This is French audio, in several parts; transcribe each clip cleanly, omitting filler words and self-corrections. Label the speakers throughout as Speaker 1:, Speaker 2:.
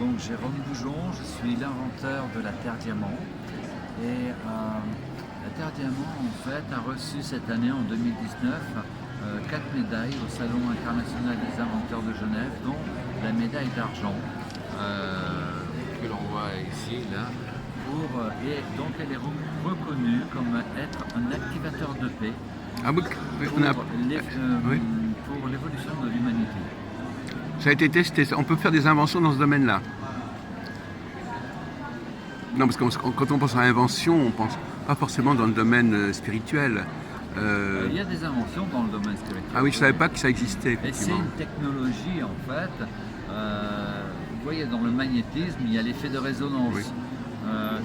Speaker 1: Donc Jérôme Goujon, je suis l'inventeur de la Terre Diamant. Et la Terre Diamant en fait a reçu cette année en 2019 4 médailles au Salon international des inventeurs de Genève, dont la médaille d'argent que l'on voit ici, là. Et donc elle est reconnue comme être un activateur de paix pour l'évolution de l'humanité.
Speaker 2: Ça a été testé, on peut faire des inventions dans ce domaine-là. Non, parce que quand on pense à invention, on pense pas forcément dans le domaine spirituel.
Speaker 1: Il y a des inventions dans le domaine spirituel.
Speaker 2: Ah oui, je ne savais pas que ça existait.
Speaker 1: Et c'est une technologie en fait. Vous voyez, dans le magnétisme, il y a l'effet de résonance.
Speaker 2: Oui.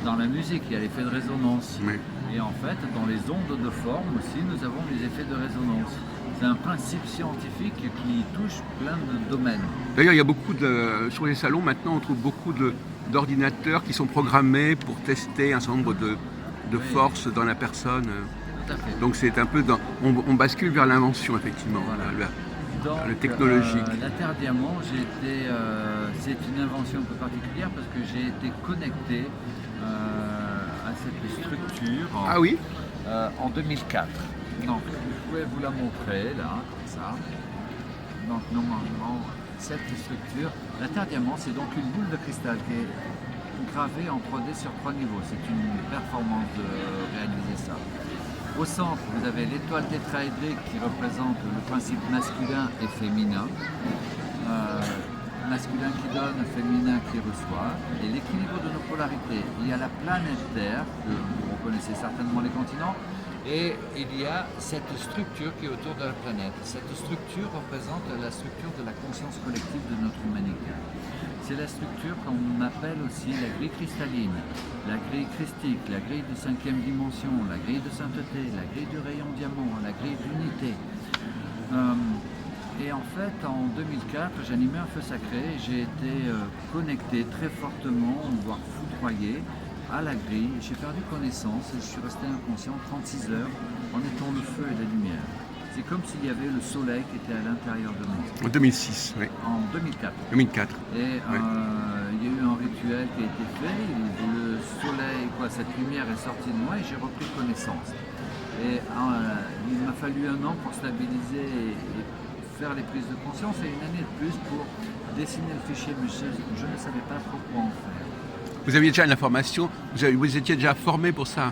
Speaker 1: Dans la musique, il y a l'effet de résonance.
Speaker 2: Oui.
Speaker 1: Et en fait, dans les ondes de forme aussi, nous avons des effets de résonance. C'est un principe scientifique qui touche plein de domaines.
Speaker 2: D'ailleurs, il y a beaucoup sur les salons maintenant, on trouve beaucoup d'ordinateurs qui sont programmés pour tester un certain nombre de forces dans la personne.
Speaker 1: Tout à fait.
Speaker 2: Donc c'est un peu on bascule vers l'invention effectivement,
Speaker 1: Voilà.
Speaker 2: Le technologique.
Speaker 1: La Terre Diamant, c'est une invention un peu particulière parce que j'ai été connecté à cette structure
Speaker 2: Ah oui
Speaker 1: en 2004. Donc, je pouvais vous la montrer là, comme ça. Donc normalement, cette structure, la Terre Diamant, c'est donc une boule de cristal qui est gravée en 3D sur 3 niveaux. C'est une performance de réaliser ça. Au centre, vous avez l'étoile tétraédrique qui représente le principe masculin et féminin. Masculin qui donne, féminin qui reçoit. Et l'équilibre de nos polarités. Il y a la planète Terre, que vous reconnaissez certainement les continents, et il y a cette structure qui est autour de la planète. Cette structure représente la structure de la conscience collective de notre humanité. C'est la structure qu'on appelle aussi la grille cristalline, la grille christique, la grille de 5e dimension, la grille de sainteté, la grille du rayon diamant, la grille d'unité. Et en fait, en 2004, j'animais un feu sacré et j'ai été connecté très fortement, voire foudroyé, à la grille. J'ai perdu connaissance et je suis resté inconscient 36 heures en étant le feu et la lumière. C'est comme s'il y avait le soleil qui était à l'intérieur de moi.
Speaker 2: En 2006, oui.
Speaker 1: En 2004.
Speaker 2: 2004.
Speaker 1: Et il y a eu un rituel qui a été fait, le soleil, cette lumière est sortie de moi et j'ai repris connaissance. Et il m'a fallu un an pour stabiliser et faire les prises de conscience et une année de plus pour dessiner le fichier, mais je ne savais pas trop quoi en faire.
Speaker 2: Vous aviez déjà l'information, vous étiez déjà formé pour ça.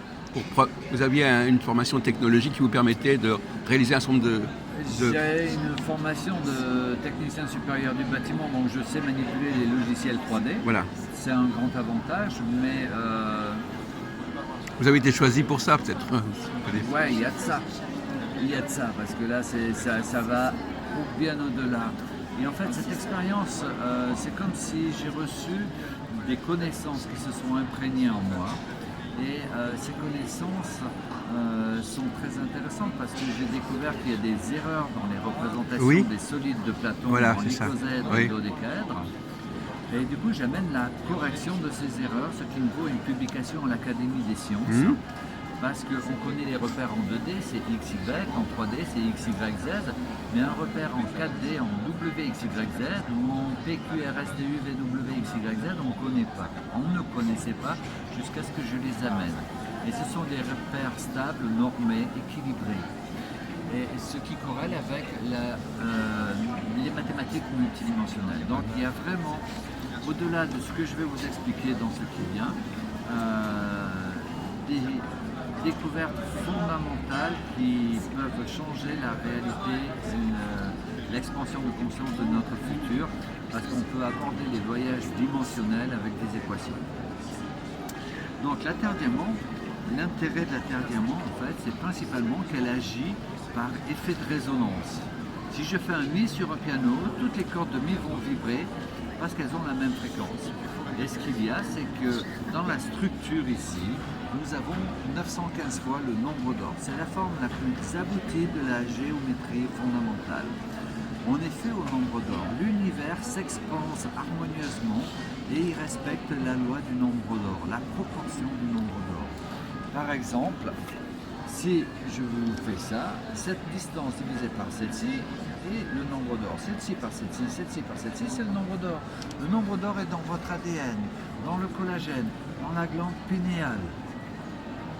Speaker 2: Vous aviez une formation technologique qui vous permettait de réaliser un certain nombre de...
Speaker 1: J'ai une formation de technicien supérieur du bâtiment, donc je sais manipuler les logiciels 3D.
Speaker 2: Voilà.
Speaker 1: C'est un grand avantage, mais...
Speaker 2: Vous avez été choisi pour ça, peut-être.
Speaker 1: Ouais, il y a de ça. Il y a de ça, parce que là, ça va bien au-delà. Et en fait, cette expérience, c'est comme si j'ai reçu des connaissances qui se sont imprégnées en moi. Et ces connaissances sont très intéressantes parce que j'ai découvert qu'il y a des erreurs dans les représentations des solides de Platon,
Speaker 2: voilà,
Speaker 1: en icosèdre et dodécaèdre. Et du coup, j'amène la correction de ces erreurs, ce qui me vaut une publication à l'Académie des sciences. Parce qu'on connaît les repères en 2D, c'est XY, en 3D, c'est XYZ, mais un repère en 4D, en WXYZ, ou en PQRSTU, VWXYZ, on ne connaît pas. On ne connaissait pas jusqu'à ce que je les amène. Et ce sont des repères stables, normés, équilibrés. Et ce qui corrèle avec les mathématiques multidimensionnelles. Donc il y a vraiment, au-delà de ce que je vais vous expliquer dans ce qui vient, des découvertes fondamentales qui peuvent changer la réalité, l'expansion de conscience de notre futur, parce qu'on peut aborder les voyages dimensionnels avec des équations. Donc la Terre Diamant, l'intérêt de la Terre Diamant, en fait, c'est principalement qu'elle agit par effet de résonance. Si je fais un Mi sur un piano, toutes les cordes de Mi vont vibrer parce qu'elles ont la même fréquence. Et ce qu'il y a, c'est que dans la structure ici, nous avons 915 fois le nombre d'or. C'est la forme la plus aboutie de la géométrie fondamentale. On est fait au nombre d'or. L'univers s'expanse harmonieusement et il respecte la loi du nombre d'or, la proportion du nombre d'or. Par exemple, si je vous fais ça, cette distance divisée par celle-ci, et le nombre d'or. 7-6 par 7-6, 7-6 par 7-6, c'est le nombre d'or. Le nombre d'or est dans votre ADN, dans le collagène, dans la glande pinéale.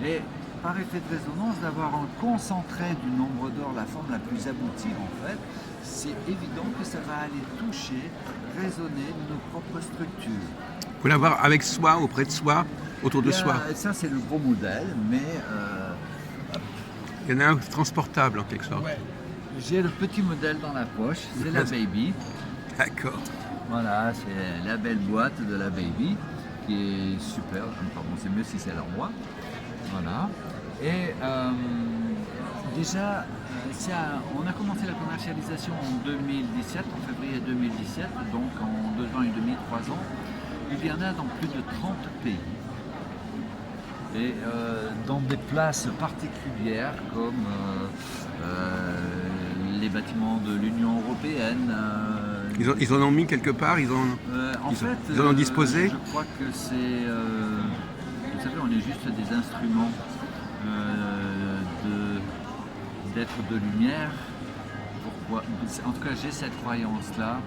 Speaker 1: Et par effet de résonance, d'avoir un concentré du nombre d'or, la forme la plus aboutie en fait, c'est évident que ça va aller toucher, résonner nos propres structures.
Speaker 2: Il faut l'avoir avec soi, auprès de soi, autour de soi.
Speaker 1: Ça c'est le gros modèle, mais
Speaker 2: Il y en a un transportable en quelque sorte.
Speaker 1: ouais, j'ai le petit modèle dans la poche, c'est la Baby.
Speaker 2: D'accord.
Speaker 1: Voilà, c'est la belle boîte de la Baby qui est super. Pardon, c'est mieux si c'est à moi. Voilà. Et déjà, on a commencé la commercialisation en 2017, en février 2017, donc en 2 ans et demi, 3 ans. Il y en a dans plus de 30 pays. Et dans des places particulières comme les bâtiments de l'Union européenne.
Speaker 2: Ils en ont mis quelque part, ils en ont disposé.
Speaker 1: Je crois que c'est... vous savez, on est juste des instruments d'être de lumière. Pourquoi? En tout cas, j'ai cette croyance-là.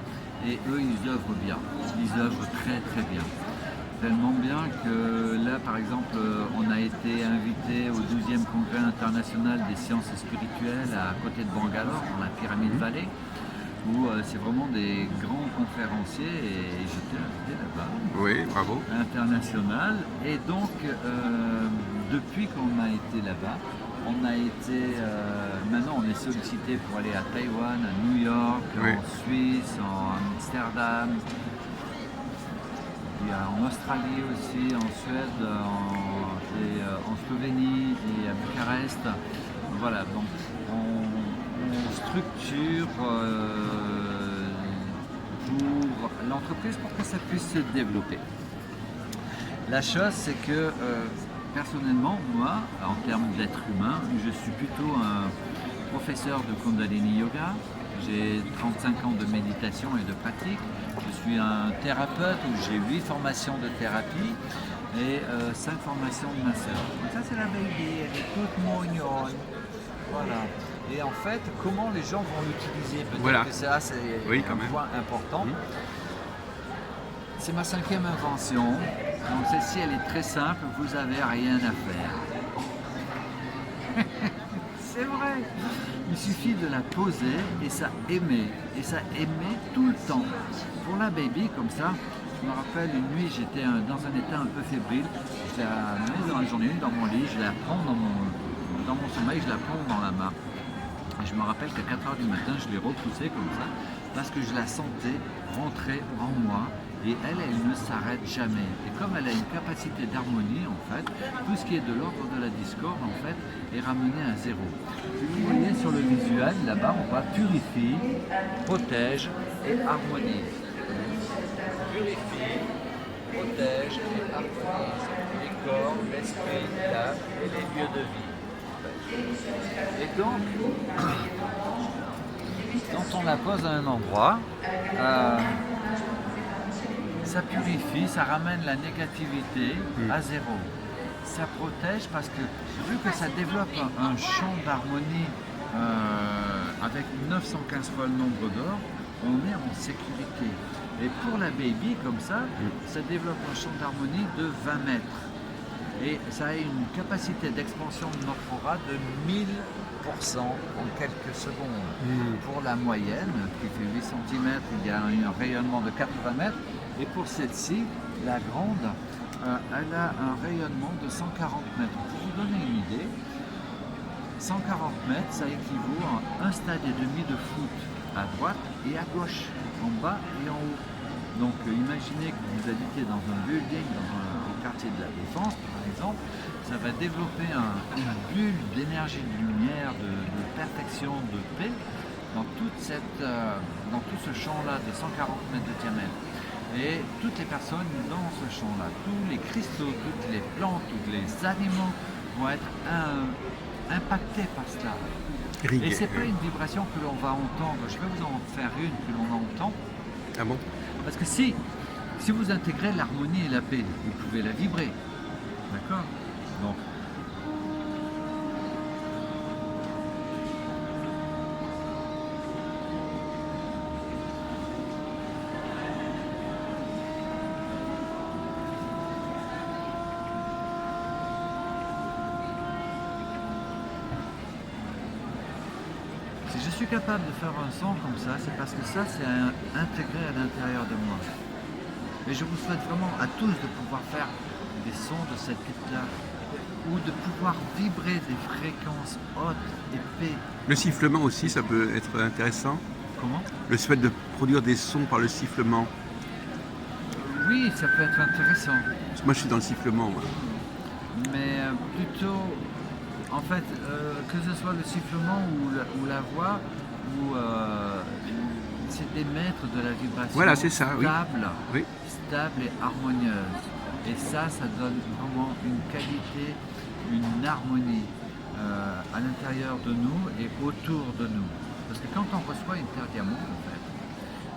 Speaker 1: Et eux, ils œuvrent bien. Ils œuvrent très très bien. Tellement bien que là, par exemple, on a été invité au 12e congrès international des sciences spirituelles à côté de Bangalore, dans la Pyramide Valley, où c'est vraiment des grands conférenciers et j'étais invité là-bas.
Speaker 2: Oui, bravo.
Speaker 1: International. Et donc, depuis qu'on a été là-bas, on a été, maintenant on est sollicité pour aller à Taïwan, à New York,
Speaker 2: oui.
Speaker 1: en Suisse, en Amsterdam. Il y a en Australie aussi, en Suède, en Slovénie et à Bucarest. Voilà, donc on structure pour l'entreprise pour que ça puisse se développer. La chose, c'est que personnellement, moi, en termes d'être humain, je suis plutôt un professeur de Kundalini Yoga. J'ai 35 ans de méditation et de pratique. Je suis un thérapeute où j'ai 8 formations de thérapie et 5 formations de masseur. Donc ça c'est la Baby, elle est toute mignonne. Voilà. Et en fait, comment les gens vont l'utiliser? Peut-être
Speaker 2: voilà.
Speaker 1: que ça c'est un point important. C'est ma 5e invention. Donc celle-ci elle est très simple, vous n'avez rien à faire. C'est vrai. Il suffit de la poser et ça émet. Et ça émet tout le temps. Pour la Baby, comme ça, je me rappelle une nuit, j'étais dans un état un peu fébrile. Je la mets dans la journée, dans mon lit, je la prends dans mon sommeil, je la prends dans la main. Et je me rappelle qu'à 4h du matin, je l'ai repoussée comme ça, parce que je la sentais rentrer en moi. Et elle ne s'arrête jamais. Et comme elle a une capacité d'harmonie, en fait, tout ce qui est de l'ordre de la discorde, en fait, est ramené à zéro. Vous voyez sur le visuel, là-bas, on va purifie, protège et harmonise. Purifie, protège et harmonise les corps, l'esprit, l'âme et les lieux de vie. Et donc, quand on la pose à un endroit, ça purifie, ça ramène la négativité à zéro. Ça protège parce que vu que ça développe un champ d'harmonie avec 915 fois le nombre d'or, on est en sécurité. Et pour la Baby, comme ça développe un champ d'harmonie de 20 mètres. Et ça a une capacité d'expansion de notre aura de 1000% en quelques secondes. Pour la moyenne, qui fait 8 cm, il y a un rayonnement de 80 mètres. Et pour celle-ci, la grande, elle a un rayonnement de 140 mètres. Pour vous donner une idée, 140 mètres, ça équivaut à un stade et demi de foot à droite et à gauche, en bas et en haut. Donc imaginez que vous habitez dans un building, au quartier de la Défense par exemple, ça va développer une bulle d'énergie, de lumière, de perfection, de paix dans tout ce champ-là de 140 mètres de diamètre. Et toutes les personnes dans ce champ-là, tous les cristaux, toutes les plantes, tous les animaux vont être impactés par cela. Et ce n'est pas une vibration que l'on va entendre. Je vais vous en faire une que l'on entend.
Speaker 2: Ah bon?
Speaker 1: Parce que si vous intégrez l'harmonie et la paix, vous pouvez la vibrer. D'accord? Donc, je suis capable de faire un son comme ça, c'est parce que ça, c'est intégré à l'intérieur de moi. Et je vous souhaite vraiment à tous de pouvoir faire des sons de cette type-là, ou de pouvoir vibrer des fréquences hautes et paix.
Speaker 2: Le sifflement aussi, ça peut être intéressant.
Speaker 1: Comment?
Speaker 2: Le fait de produire des sons par le sifflement.
Speaker 1: Oui, ça peut être intéressant,
Speaker 2: Parce que moi, je suis dans le sifflement. Moi.
Speaker 1: mais plutôt, en fait, que ce soit le sifflement ou la voix, ou c'est d'émettre de la vibration
Speaker 2: Voilà, c'est ça, oui. Oui.
Speaker 1: stable et harmonieuse. Et ça donne vraiment une qualité, une harmonie à l'intérieur de nous et autour de nous. Parce que quand on reçoit une Terre Diamant, en fait,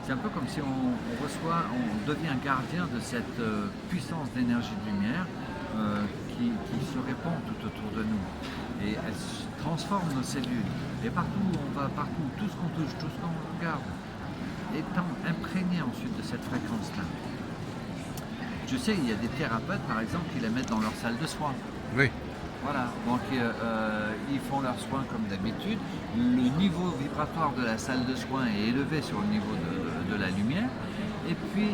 Speaker 1: c'est un peu comme si on devient gardien de cette puissance d'énergie de lumière qui se répand tout autour de nous. Et elle transforme nos cellules. Et partout où on va, partout, tout ce qu'on touche, tout ce qu'on regarde, étant imprégné ensuite de cette fréquence-là. Je sais, il y a des thérapeutes, par exemple, qui la mettent dans leur salle de soins.
Speaker 2: Oui.
Speaker 1: Voilà, donc ils font leurs soins comme d'habitude. Le niveau vibratoire de la salle de soins est élevé sur le niveau de la lumière. Et puis,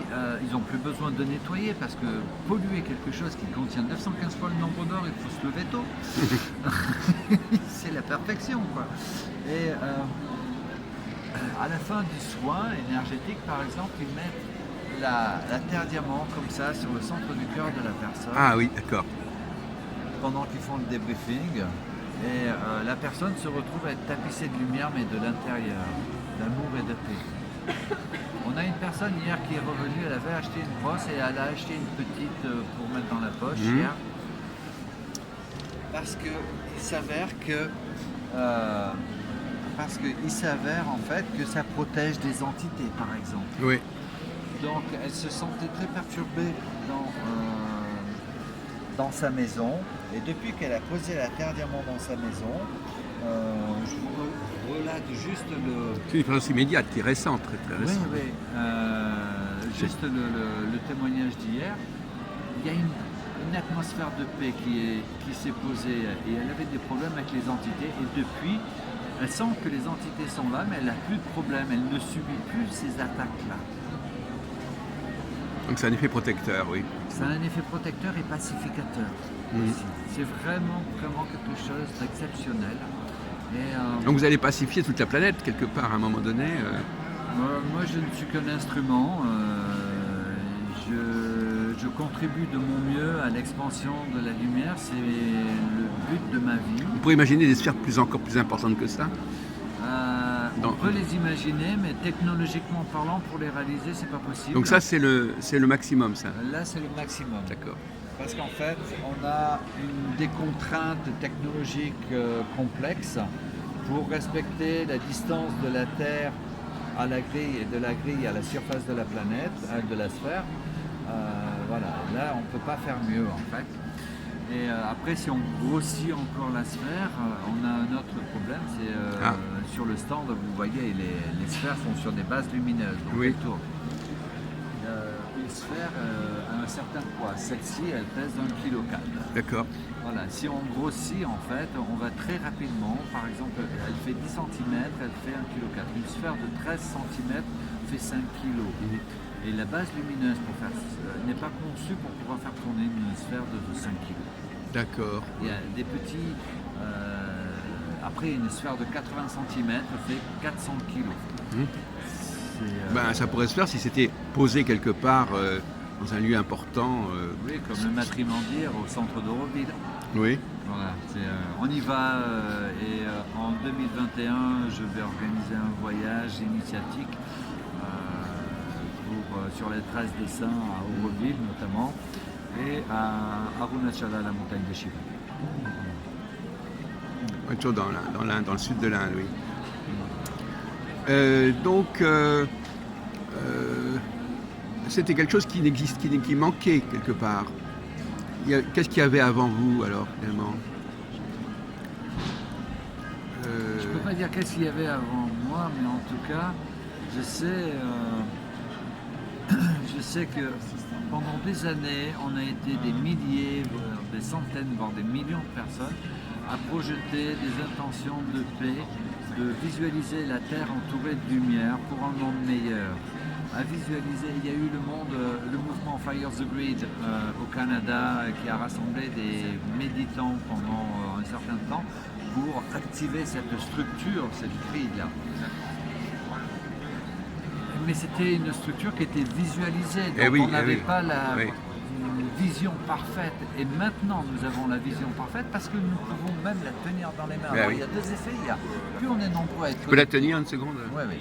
Speaker 1: ils n'ont plus besoin de nettoyer parce que polluer quelque chose qui contient 915 fois le nombre d'or, il faut se lever tôt. C'est la perfection, quoi. Et à la fin du soin énergétique, par exemple, ils mettent la terre diamant comme ça sur le centre du cœur de la personne.
Speaker 2: Ah oui, d'accord.
Speaker 1: Pendant qu'ils font le débriefing, et la personne se retrouve à être tapissée de lumière, mais de l'intérieur, d'amour et de paix. On a une personne hier qui est revenue, elle avait acheté une brosse et elle a acheté une petite pour mettre dans la poche hier. Parce qu'il s'avère en fait que ça protège des entités, par exemple.
Speaker 2: Oui.
Speaker 1: Donc elle se sentait très perturbée dans sa maison, et depuis qu'elle a posé la terre diamant dans sa maison, je vous relate juste
Speaker 2: C'est une expérience immédiate qui est récente, très très récente.
Speaker 1: oui, juste le témoignage d'hier. Il y a une atmosphère de paix qui s'est posée, et elle avait des problèmes avec les entités, et depuis, elle sent que les entités sont là, mais elle n'a plus de problème, elle ne subit plus ces attaques-là.
Speaker 2: Donc c'est un effet protecteur, oui.
Speaker 1: C'est un effet protecteur et pacificateur aussi. C'est vraiment quelque chose d'exceptionnel. Et,
Speaker 2: Donc vous allez pacifier toute la planète quelque part à un moment donné.
Speaker 1: moi, je ne suis qu'un instrument. Je contribue de mon mieux à l'expansion de la lumière. C'est le but de ma vie.
Speaker 2: On pourrait imaginer des sphères encore plus importantes que ça.
Speaker 1: On peut les imaginer, mais technologiquement parlant, pour les réaliser, c'est pas possible.
Speaker 2: Donc ça, c'est le maximum, ça.
Speaker 1: Là, c'est le maximum.
Speaker 2: D'accord.
Speaker 1: Parce qu'en fait, on a des contraintes technologiques complexes pour respecter la distance de la Terre à la grille et de la grille à la surface de la planète, de la sphère. Voilà, là, on ne peut pas faire mieux, en fait. Et après, si on grossit encore la sphère, on a un autre problème, c'est sur le stand, vous voyez, les sphères sont sur des bases lumineuses, donc elles tournent. Une sphère a un certain poids, celle-ci, elle pèse 1,4 kg.
Speaker 2: D'accord.
Speaker 1: Voilà, si on grossit, en fait, on va très rapidement, par exemple, elle fait 10 cm, elle fait 1,4 kg. Une sphère de 13 cm fait 5 kg. Et la base lumineuse n'est pas conçue pour pouvoir faire tourner une sphère de 5 kg.
Speaker 2: D'accord.
Speaker 1: Il y a des petits... après, une sphère de 80 cm fait 400 kg.
Speaker 2: Ça pourrait se faire si c'était posé quelque part dans un lieu important.
Speaker 1: Oui, comme le Matrimandir au centre d'Euroville.
Speaker 2: Oui.
Speaker 1: Voilà, on y va et en 2021, je vais organiser un voyage initiatique sur les traces des saints à Auroville notamment, et à Arunachala, la montagne de Shiva.
Speaker 2: Toujours dans le sud de l'Inde, oui. C'était quelque chose qui manquait quelque part. Qu'est-ce qu'il y avait avant vous alors finalement?
Speaker 1: Je ne peux pas dire qu'est-ce qu'il y avait avant moi, mais en tout cas, je sais que pendant des années, on a été des milliers, des centaines, voire des millions de personnes à projeter des intentions de paix de visualiser la Terre entourée de lumière pour un monde meilleur. À visualiser, il y a eu le mouvement Fire the Grid au Canada qui a rassemblé des méditants pendant un certain temps pour activer cette structure, cette grille-là. Mais c'était une structure qui était visualisée, donc on n'avait pas la vision parfaite. Et maintenant, nous avons la vision parfaite parce que nous pouvons même la tenir dans les mains. Alors, il y a deux effets. Plus on est nombreux à être...
Speaker 2: Tu peux la tenir une seconde?
Speaker 1: Oui.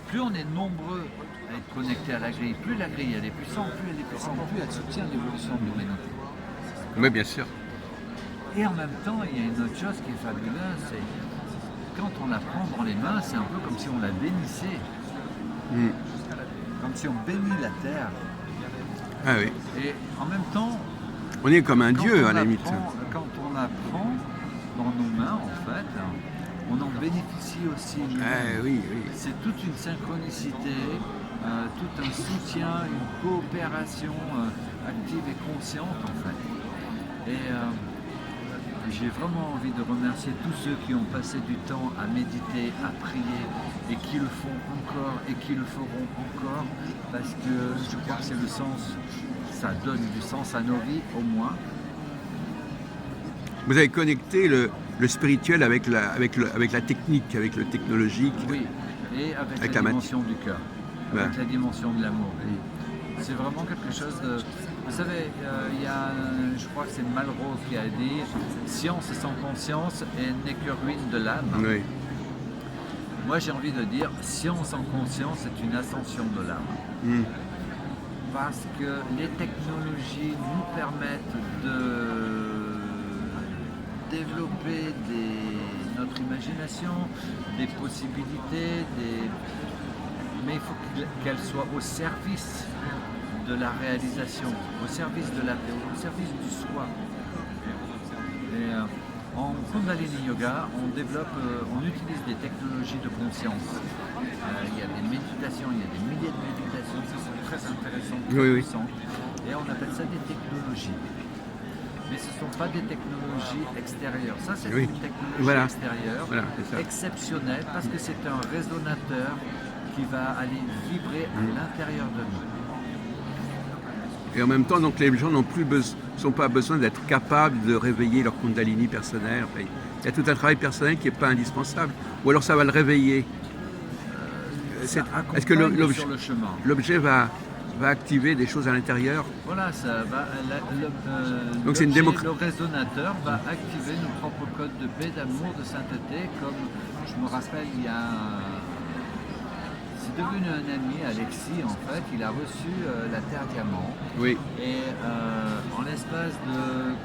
Speaker 1: Plus on est nombreux à être connectés à la grille, plus la grille elle est puissante, plus elle soutient l'évolution de l'humanité.
Speaker 2: Oui, bien sûr.
Speaker 1: Et en même temps, il y a une autre chose qui est fabuleuse, c'est quand on la prend dans les mains, c'est un peu comme si on la bénissait. Comme si on bénit la terre.
Speaker 2: Ah oui.
Speaker 1: Et en même temps,
Speaker 2: on est comme un dieu à la limite.
Speaker 1: Quand on la prend dans nos mains, en fait, on en bénéficie aussi.
Speaker 2: Oui.
Speaker 1: C'est toute une synchronicité, tout un soutien, une coopération active et consciente, en fait. Et j'ai vraiment envie de remercier tous ceux qui ont passé du temps à méditer, à prier, et qui le font encore et qui le feront encore, parce que je crois que c'est le sens, ça donne du sens à nos vies au moins.
Speaker 2: Vous avez connecté le spirituel avec la technique, avec le technologique.
Speaker 1: Oui, et avec la dimension du cœur, avec la dimension de l'amour. C'est vraiment quelque chose de... Vous savez, il y a, je crois que c'est Malraux qui a dit « Science sans conscience n'est que ruine de l'âme ».
Speaker 2: Oui.
Speaker 1: Moi, j'ai envie de dire « Science en conscience est une ascension de l'âme ». Parce que les technologies nous permettent de développer notre imagination, des possibilités, mais il faut qu'elles soient au service de la réalisation, au service de la paix, au service du soi. Et en Kundalini Yoga, on utilise des technologies de conscience. Il y a des méditations, il y a des milliers de méditations qui sont très intéressantes, très puissantes, et on appelle ça des technologies. Mais ce ne sont pas des technologies extérieures. Ça, c'est une technologie extérieure, exceptionnelle, parce que c'est un résonateur qui va aller vibrer à l'intérieur de nous.
Speaker 2: Et en même temps, donc, les gens n'ont pas besoin d'être capables de réveiller leur Kundalini personnel. Enfin, il y a tout un travail personnel qui n'est pas indispensable. Ou alors ça va le réveiller. Est-ce que l'objet va activer des choses à l'intérieur?
Speaker 1: Voilà, ça va.
Speaker 2: Donc c'est
Speaker 1: le résonateur va activer nos propres codes de paix, d'amour, de sainteté, comme je me rappelle, c'est devenu un ami, Alexis, en fait, il a reçu la Terre Diamant.
Speaker 2: Oui.
Speaker 1: Et en l'espace de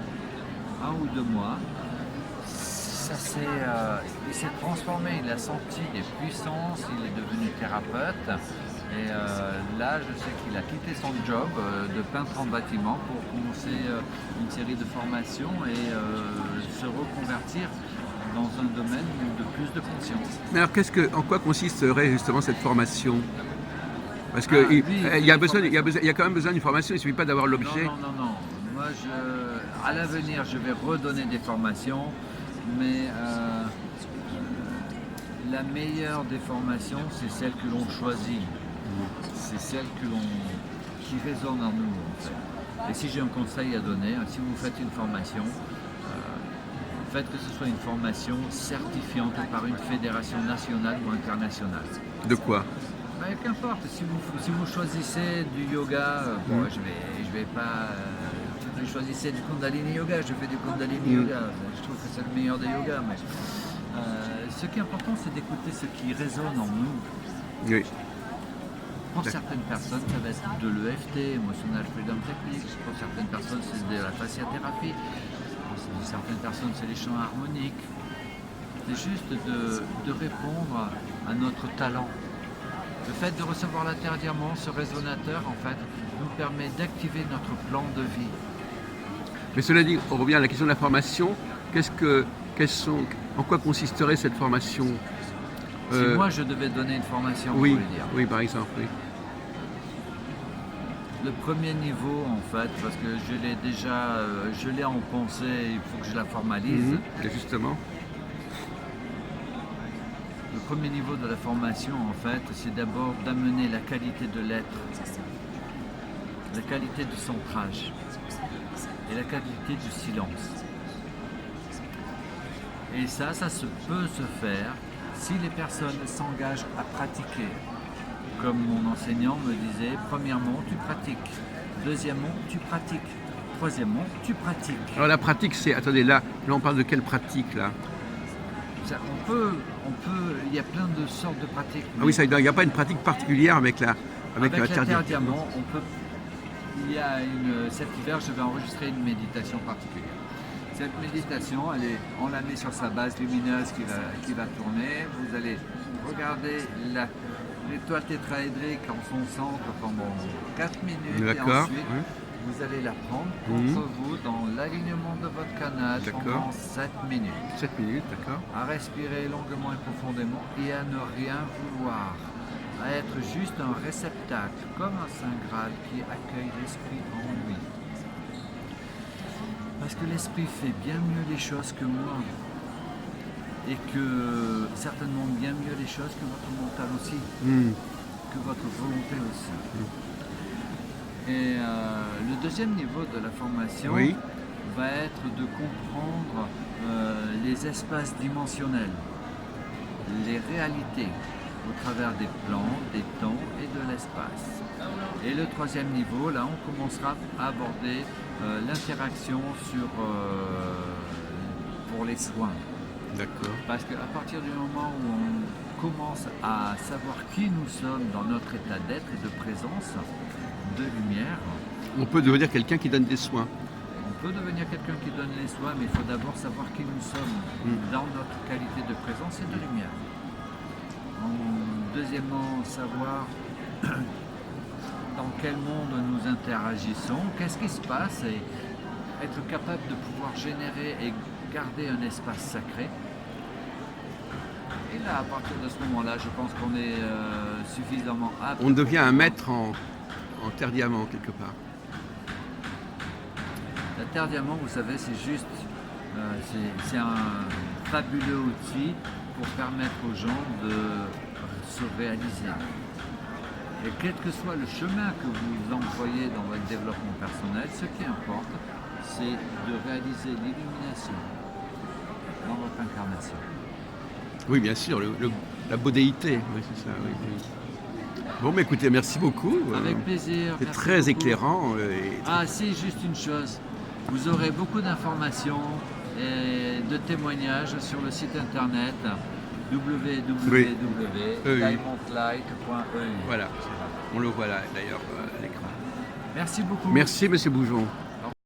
Speaker 1: 1 ou 2 mois, il s'est transformé, il a senti des puissances, il est devenu thérapeute. Et là, je sais qu'il a quitté son job de peintre en bâtiment pour commencer une série de formations et se reconvertir dans un domaine de plus de conscience.
Speaker 2: Mais alors, en quoi consisterait justement cette formation? Parce que il y a quand même besoin d'une formation, il ne suffit pas d'avoir l'objet.
Speaker 1: Non. Moi, à l'avenir, je vais redonner des formations, mais la meilleure des formations, c'est celle que l'on choisit. C'est celle qui résonne en nous, en fait. Et si j'ai un conseil à donner, si vous faites une formation, faites que ce soit une formation certifiante par une fédération nationale ou internationale.
Speaker 2: De quoi?
Speaker 1: Qu'importe, si vous choisissez du yoga, je vais pas... si vous choisissez du Kundalini Yoga, je fais du Kundalini Yoga. Je trouve que c'est le meilleur des yogas. Mais, ce qui est important, c'est d'écouter ce qui résonne en nous.
Speaker 2: Oui.
Speaker 1: Pour certaines personnes, ça va être de l'EFT, Emotional Freedom Technique. Pour certaines personnes, c'est de la fasciathérapie. Pour certaines personnes, c'est les chants harmoniques. C'est juste de répondre à notre talent. Le fait de recevoir la Terre Diamant, ce résonateur, en fait, nous permet d'activer notre plan de vie.
Speaker 2: Mais cela dit, on revient à la question de la formation. En quoi consisterait cette formation?
Speaker 1: Si moi je devais donner une formation, vous voulez dire?
Speaker 2: Oui, par exemple, oui.
Speaker 1: Le premier niveau, en fait, parce que je l'ai en pensée, il faut que je la formalise.
Speaker 2: Justement.
Speaker 1: premier niveau de la formation, en fait, c'est d'abord d'amener la qualité de l'être, la qualité du centrage et la qualité du silence. Et ça peut se faire si les personnes s'engagent à pratiquer. Comme mon enseignant me disait, premièrement, tu pratiques. Deuxièmement, tu pratiques. Troisièmement, tu pratiques.
Speaker 2: Alors la pratique, c'est... Attendez, là on parle de quelle pratique, là?
Speaker 1: On peut, il y a plein de sortes de pratiques.
Speaker 2: Ah oui, il n'y a pas une pratique particulière avec la
Speaker 1: Terre Diamant, cet hiver, je vais enregistrer une méditation particulière. Cette méditation, on la met sur sa base lumineuse qui va tourner. Vous allez regarder l'étoile tétraédrique en son centre pendant 4 minutes.
Speaker 2: D'accord.
Speaker 1: Et ensuite, vous allez la prendre contre vous dans l'alignement de votre canal pendant 7 minutes.
Speaker 2: 7 minutes, d'accord.
Speaker 1: À respirer longuement et profondément et à ne rien vouloir. À être juste un réceptacle, comme un Saint Graal qui accueille l'esprit en lui. Parce que l'esprit fait bien mieux les choses que moi. Et que certainement bien mieux les choses que votre mental aussi. Que votre volonté aussi. Et le deuxième niveau de la formation va être de comprendre les espaces dimensionnels, les réalités au travers des plans, des temps et de l'espace. Et le troisième niveau, là, on commencera à aborder l'interaction pour les soins.
Speaker 2: D'accord.
Speaker 1: Parce qu'à partir du moment où on commence à savoir qui nous sommes dans notre état d'être et de présence, de lumière.
Speaker 2: On peut devenir quelqu'un qui donne des soins.
Speaker 1: On peut devenir quelqu'un qui donne les soins, mais il faut d'abord savoir qui nous sommes dans notre qualité de présence et de lumière. Deuxièmement, savoir dans quel monde nous interagissons, qu'est-ce qui se passe et être capable de pouvoir générer et garder un espace sacré. Et là, à partir de ce moment-là, je pense qu'on est suffisamment apte.
Speaker 2: On devient un maître en Terre Diamant, quelque part.
Speaker 1: La Terre Diamant, vous savez, c'est juste, c'est un fabuleux outil pour permettre aux gens de se réaliser. Et quel que soit le chemin que vous employez dans votre développement personnel, ce qui importe, c'est de réaliser l'illumination dans votre incarnation.
Speaker 2: Oui, bien sûr, la bodéité, oui, c'est ça. Oui. Bon, mais écoutez, merci beaucoup.
Speaker 1: Avec plaisir.
Speaker 2: C'est très éclairant.
Speaker 1: Ah, si, juste une chose. Vous aurez beaucoup d'informations et de témoignages sur le site internet www.diamondlight.eu.
Speaker 2: Voilà, on le voit là d'ailleurs à l'écran.
Speaker 1: Merci beaucoup.
Speaker 2: Merci, monsieur Boujon.